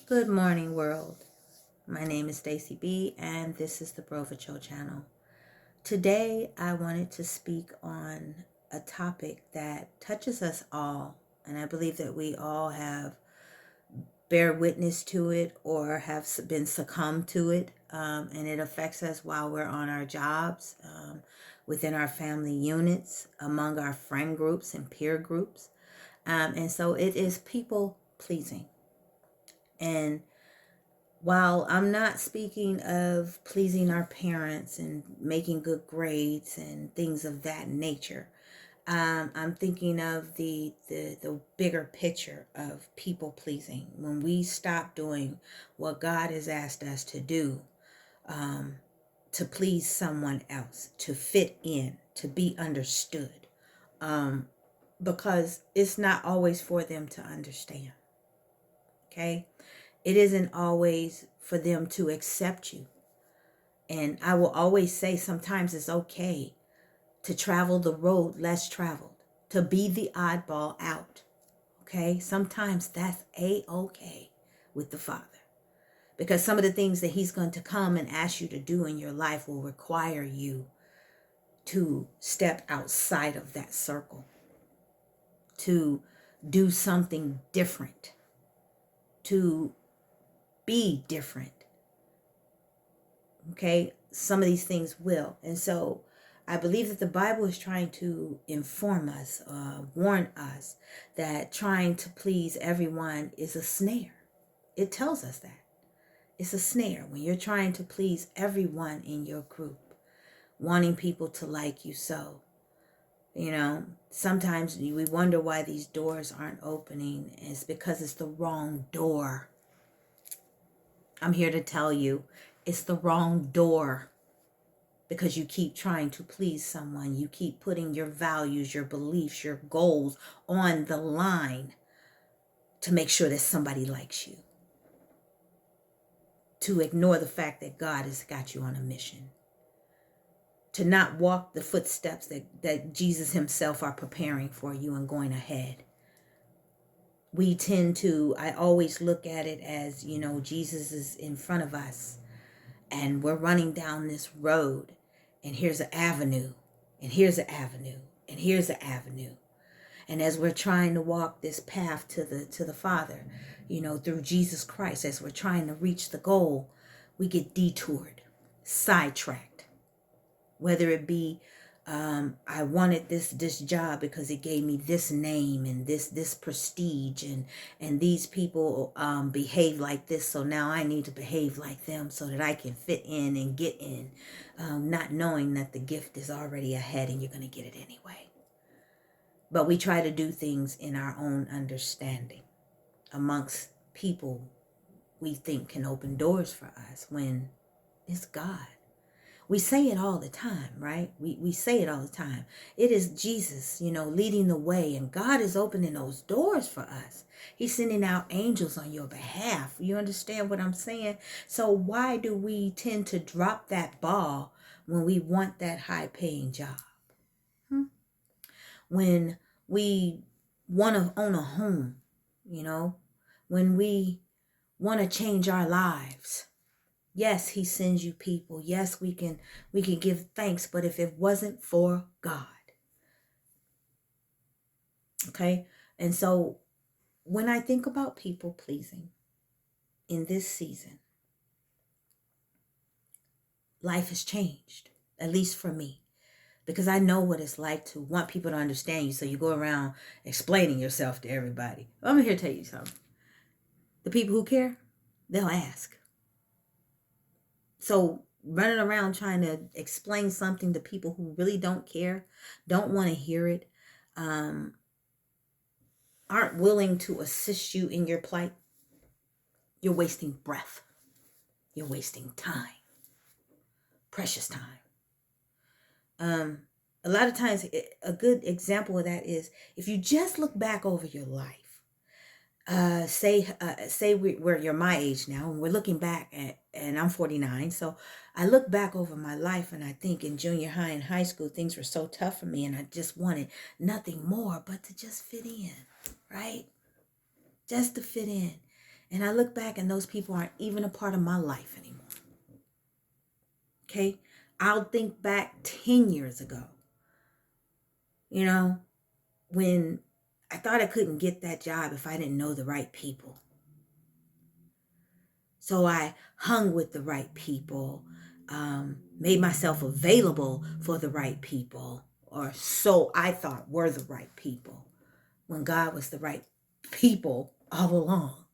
Good morning, world. My name is Stacy B, and this is the Brovacho channel. Today, I wanted to speak on a topic that touches us all, and I believe that we all have bear witness to it or have been succumbed to it, and it affects us while we're on our jobs, within our family units, among our friend groups and peer groups, and so it is people pleasing. And while I'm not speaking of pleasing our parents and making good grades and things of that nature, I'm thinking of the bigger picture of people pleasing. When we stop doing what God has asked us to do, um, to please someone else, to fit in, to be understood, um, because it's not always for them to understand. Okay? It isn't always for them to accept you. And I will always say sometimes it's okay to travel the road less traveled, to be the oddball out. Okay? Sometimes that's a-okay with the Father. Because some of the things that he's going to come and ask you to do in your life will require you to step outside of that circle, to do something different, to be different. Okay, some of these things will. And so I believe that the Bible is trying to inform us, warn us that trying to please everyone is a snare. It tells us that. It's a snare when you're trying to please everyone in your group, wanting people to like you. So, sometimes we wonder why these doors aren't opening. It's because it's the wrong door. I'm here to tell you, it's the wrong door. Because you keep trying to please someone. You keep putting your values, your beliefs, your goals on the line to make sure that somebody likes you. To ignore the fact that God has got you on a mission. To not walk the footsteps that Jesus himself are preparing for you and going ahead. We tend to, I always look at it as, Jesus is in front of us and we're running down this road and here's an avenue and here's an avenue and here's an avenue. And as we're trying to walk this path to the Father, through Jesus Christ, as we're trying to reach the goal, we get detoured, sidetracked. Whether it be, I wanted this job because it gave me this name and this prestige, and these people behave like this, so now I need to behave like them so that I can fit in and get in, not knowing that the gift is already ahead and you're going to get it anyway. But we try to do things in our own understanding amongst people we think can open doors for us when it's God. We say it all the time, right? We say it all the time. It is Jesus, leading the way, and God is opening those doors for us. He's sending out angels on your behalf. You understand what I'm saying? So why do we tend to drop that ball when we want that high-paying job? When we want to own a home, when we want to change our lives. Yes, he sends you people. Yes, we can give thanks, but if it wasn't for God. Okay? And so when I think about people pleasing in this season, life has changed, at least for me. Because I know what it's like to want people to understand you, so you go around explaining yourself to everybody. I'm here to tell you something. The people who care, they'll ask. So running around trying to explain something to people who really don't care, don't want to hear it, aren't willing to assist you in your plight, you're wasting breath. You're wasting time. Precious time. A lot of times, a good example of that is if you just look back over your life. Say you're my age now, and we're looking back at, and I'm 49. So I look back over my life, and I think in junior high and high school, things were so tough for me, and I just wanted nothing more but to just fit in, right? Just to fit in. And I look back and those people aren't even a part of my life anymore. Okay? I'll think back 10 years ago, when I thought I couldn't get that job if I didn't know the right people. So I hung with the right people, made myself available for the right people, or so I thought were the right people, when God was the right people all along.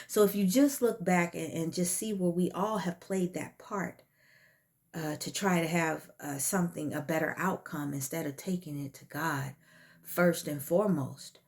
So if you just look back and just see where we all have played that part to try to have a better outcome instead of taking it to God first and foremost,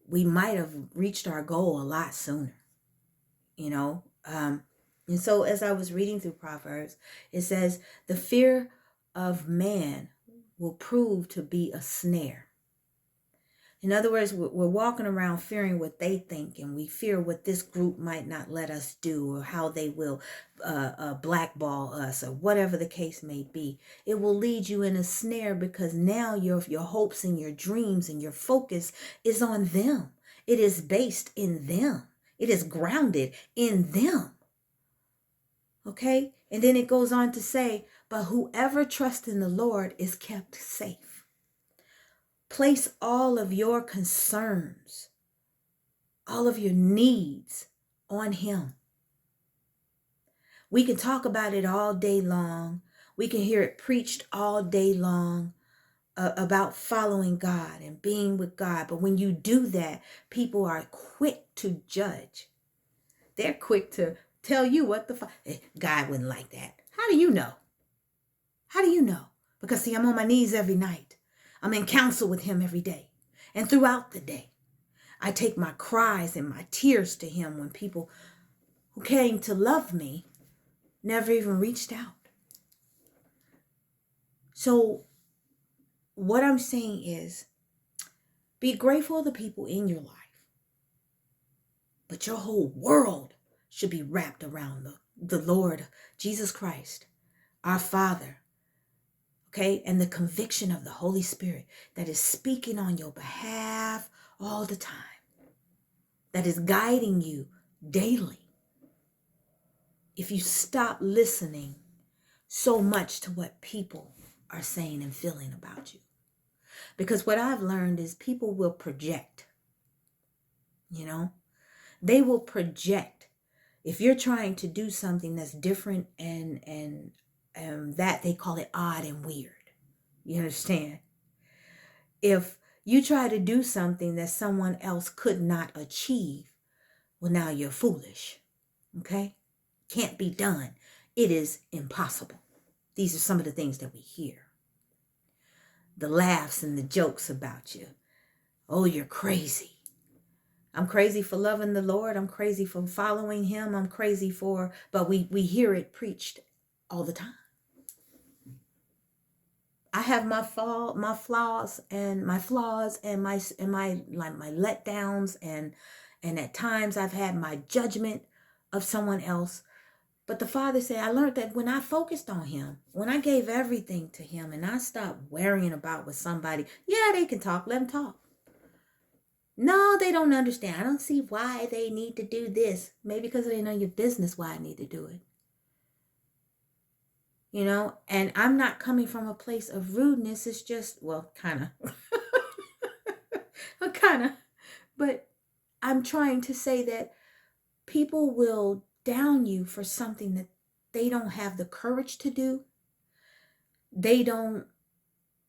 we might have reached our goal a lot sooner. And so as I was reading through Proverbs, it says, the fear of man will prove to be a snare. In other words, we're walking around fearing what they think, and we fear what this group might not let us do, or how they will blackball us, or whatever the case may be. It will lead you in a snare, because now your hopes and your dreams and your focus is on them. It is based in them. It is grounded in them. Okay? And then it goes on to say, but whoever trusts in the Lord is kept safe. Place all of your concerns, all of your needs on Him. We can talk about it all day long. We can hear it preached all day long about following God and being with God. But when you do that, people are quick to judge. They're quick to tell you what God wouldn't like that. How do you know? How do you know? Because see, I'm on my knees every night. I'm in counsel with Him every day. And throughout the day, I take my cries and my tears to Him when people who came to love me never even reached out. So what I'm saying is, be grateful of the people in your life, but your whole world should be wrapped around the Lord Jesus Christ, our Father, okay? And the conviction of the Holy Spirit that is speaking on your behalf all the time, that is guiding you daily. If you stop listening so much to what people are saying and feeling about you. Because what I've learned is people will project, they will project. If you're trying to do something that's different and that they call it odd and weird, you understand? If you try to do something that someone else could not achieve, well, now you're foolish, okay? Can't be done. It is impossible. These are some of the things that we hear. The laughs and the jokes about you. Oh, you're crazy. I'm crazy for loving the Lord. I'm crazy for following Him. I'm crazy but we hear it preached all the time. I have my flaws and my letdowns and at times I've had my judgment of someone else. But the Father said, I learned that when I focused on Him, when I gave everything to Him and I stopped worrying about what somebody, they can talk, let them talk. No, they don't understand. I don't see why they need to do this. Maybe because they know your business why I need to do it. And I'm not coming from a place of rudeness. It's just, kind of. But I'm trying to say that people will down you for something that they don't have the courage to do. They don't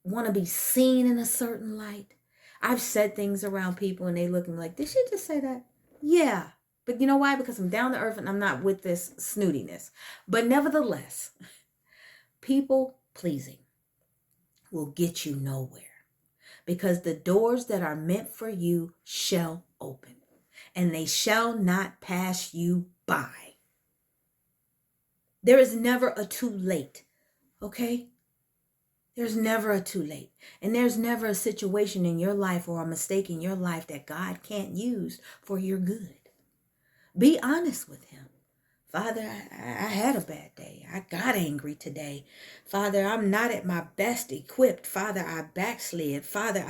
want to be seen in a certain light. I've said things around people and they look at me like, did she just say that? Yeah. But you know why? Because I'm down to earth and I'm not with this snootiness. But nevertheless, people pleasing will get you nowhere, because the doors that are meant for you shall open and they shall not pass you by. There is never a too late, okay? There's never a too late. And there's never a situation in your life or a mistake in your life that God can't use for your good. Be honest with Him. Father, I had a bad day. I got angry today. Father, I'm not at my best equipped. Father, I backslid. Father,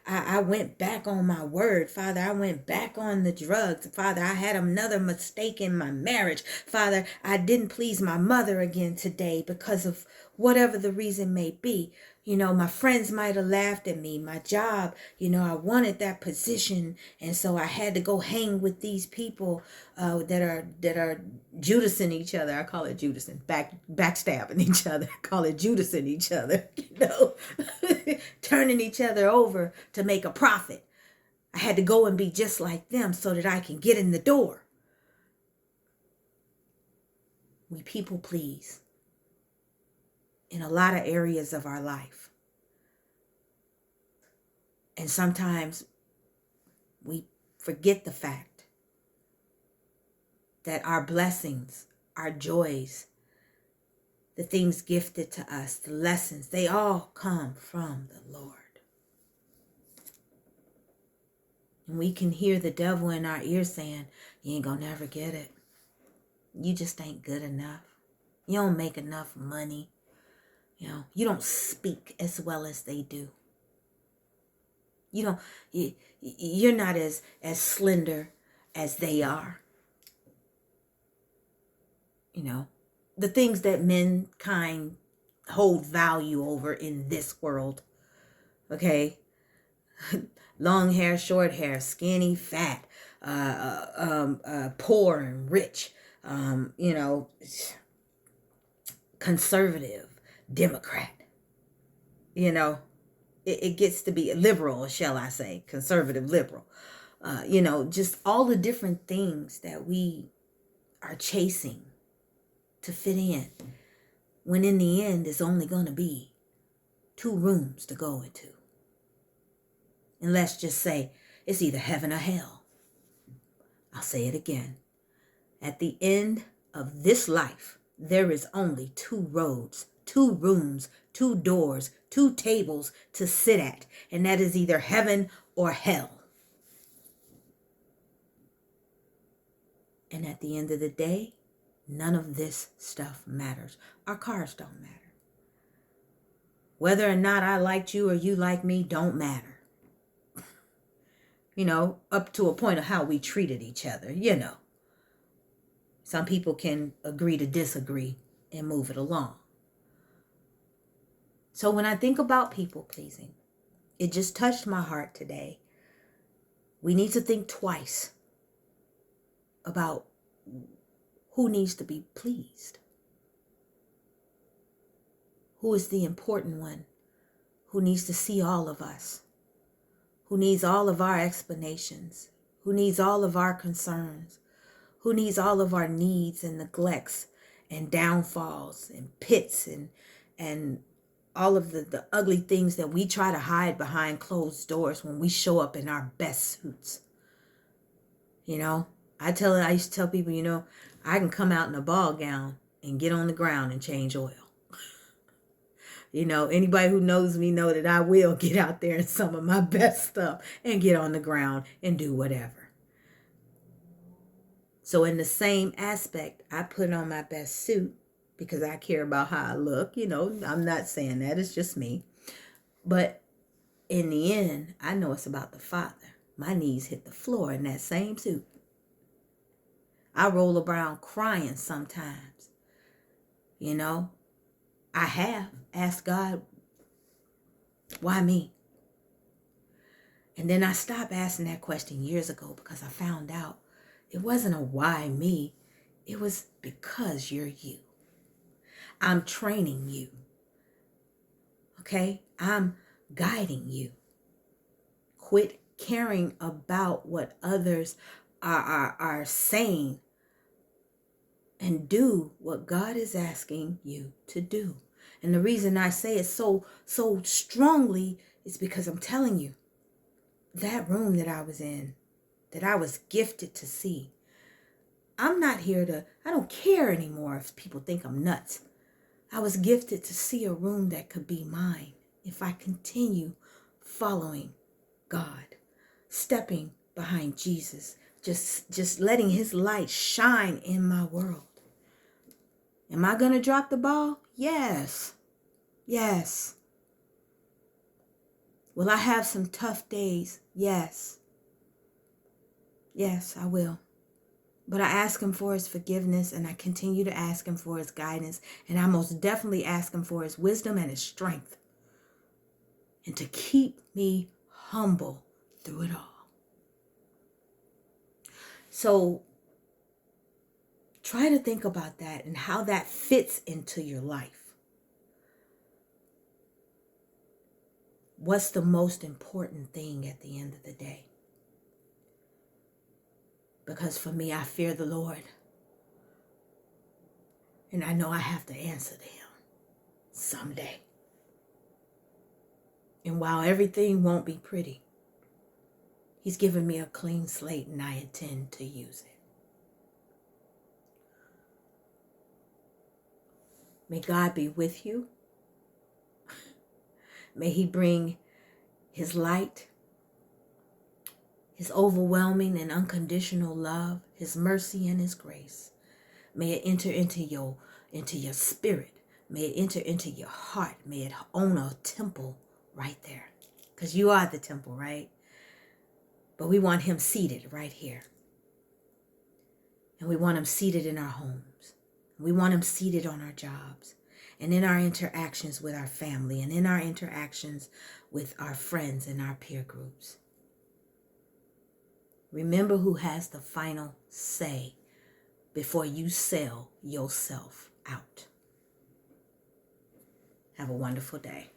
I went back on my word. Father, I went back on the drugs. Father, I had another mistake in my marriage. Father, I didn't please my mother again today because of whatever the reason may be. You know, my friends might have laughed at me. My job, you know, I wanted that position, and so I had to go hang with these people that are Judasing each other. I call it Judasing, backstabbing each other. I call it Judasing each other. You know, turning each other over to make a profit. I had to go and be just like them so that I can get in the door. We people please in a lot of areas of our life. And sometimes we forget the fact that our blessings, our joys, the things gifted to us, the lessons, they all come from the Lord. And we can hear the devil in our ear saying, you ain't gonna never get it. You just ain't good enough. You don't make enough money. You know, you don't speak as well as they do. You're not as slender as they are. You know, the things that mankind hold value over in this world. Okay. Long hair, short hair, skinny, fat, poor and rich, you know, conservative, Democrat, you know, it gets to be liberal, shall I say, conservative, liberal, you know, just all the different things that we are chasing to fit in, when in the end it's only going to be 2 rooms to go into. And let's just say it's either heaven or hell. I'll say it again. At the end of this life, there is only 2 roads, 2 rooms, 2 doors, 2 tables to sit at. And that is either heaven or hell. And at the end of the day, none of this stuff matters. Our cars don't matter. Whether or not I liked you or you like me don't matter. You know, up to a point of how we treated each other, you know. Some people can agree to disagree and move it along. So when I think about people pleasing, it just touched my heart today. We need to think twice about who needs to be pleased. Who is the important one? Who needs to see all of us? Who needs all of our explanations? Who needs all of our concerns? Who needs all of our needs and neglects and downfalls and pits and all of the ugly things that we try to hide behind closed doors when we show up in our best suits? You know, I used to tell people, you know, I can come out in a ball gown and get on the ground and change oil. You know, anybody who knows me know that I will get out there in some of my best stuff and get on the ground and do whatever. So in the same aspect, I put on my best suit because I care about how I look. You know, I'm not saying that. It's just me. But in the end, I know it's about the Father. My knees hit the floor in that same suit. I roll around crying sometimes. You know, I have asked God, why me? And then I stopped asking that question years ago because I found out it wasn't a why me. It was because you're you. I'm training you. Okay? I'm guiding you. Quit caring about what others are saying and do what God is asking you to do. And the reason I say it so strongly is because I'm telling you, that room that I was in, that I was gifted to see, I don't care anymore if people think I'm nuts. I was gifted to see a room that could be mine if I continue following God, stepping behind Jesus, just letting his light shine in my world. Am I going to drop the ball? Yes. Yes. Will I have some tough days? Yes. Yes, I will. But I ask him for his forgiveness, and I continue to ask him for his guidance, and I most definitely ask him for his wisdom and his strength, and to keep me humble through it all. So try to think about that and how that fits into your life. What's the most important thing at the end of the day? Because for me, I fear the Lord. And I know I have to answer to him someday. And while everything won't be pretty, he's given me a clean slate and I intend to use it. May God be with you. May he bring his light, his overwhelming and unconditional love, his mercy and his grace. May it enter into your spirit. May it enter into your heart. May it own a temple right there. Because you are the temple, right? But we want him seated right here. And we want him seated in our homes. We want him seated on our jobs. And in our interactions with our family. And in our interactions with our friends and our peer groups. Remember who has the final say before you sell yourself out. Have a wonderful day.